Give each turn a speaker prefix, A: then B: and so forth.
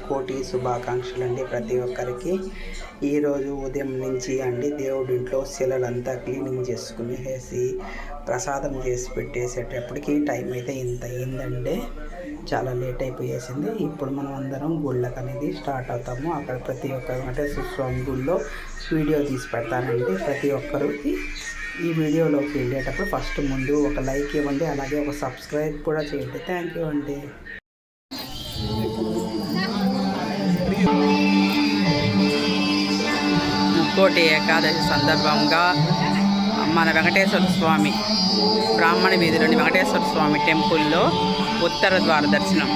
A: కోటి శుభాకాంక్షలు అండి ప్రతి ఒక్కరికి. ఈరోజు ఉదయం నుంచి అండి దేవుడి ఇంట్లో శిలలంతా క్లీనింగ్ చేసుకునేసి ప్రసాదం చేసి పెట్టేసేటప్పటికి టైం అయితే ఇంత అయ్యిందండి. చాలా లేట్ అయిపోయేసింది. ఇప్పుడు మనం అందరం గుళ్ళకి అనేది స్టార్ట్ అవుతాము. అక్కడ ప్రతి ఒక్క వెంకటేశ్వర స్వామి గుళ్ళో వీడియో తీసి పెడతానండి. ప్రతి ఒక్కరికి ఈ వీడియోలోకి వెళ్ళేటప్పుడు ఫస్ట్ ముందు ఒక లైక్ ఇవ్వండి, అలాగే ఒక సబ్స్క్రైబ్ కూడా చేయండి. థ్యాంక్ యూ అండి.
B: ముక్కోటి ఏకాదశి సందర్భంగా మన వెంకటేశ్వర స్వామి బ్రాహ్మణ వీధిలోని వెంకటేశ్వర స్వామి టెంపుల్లో ఉత్తర ద్వార దర్శనం.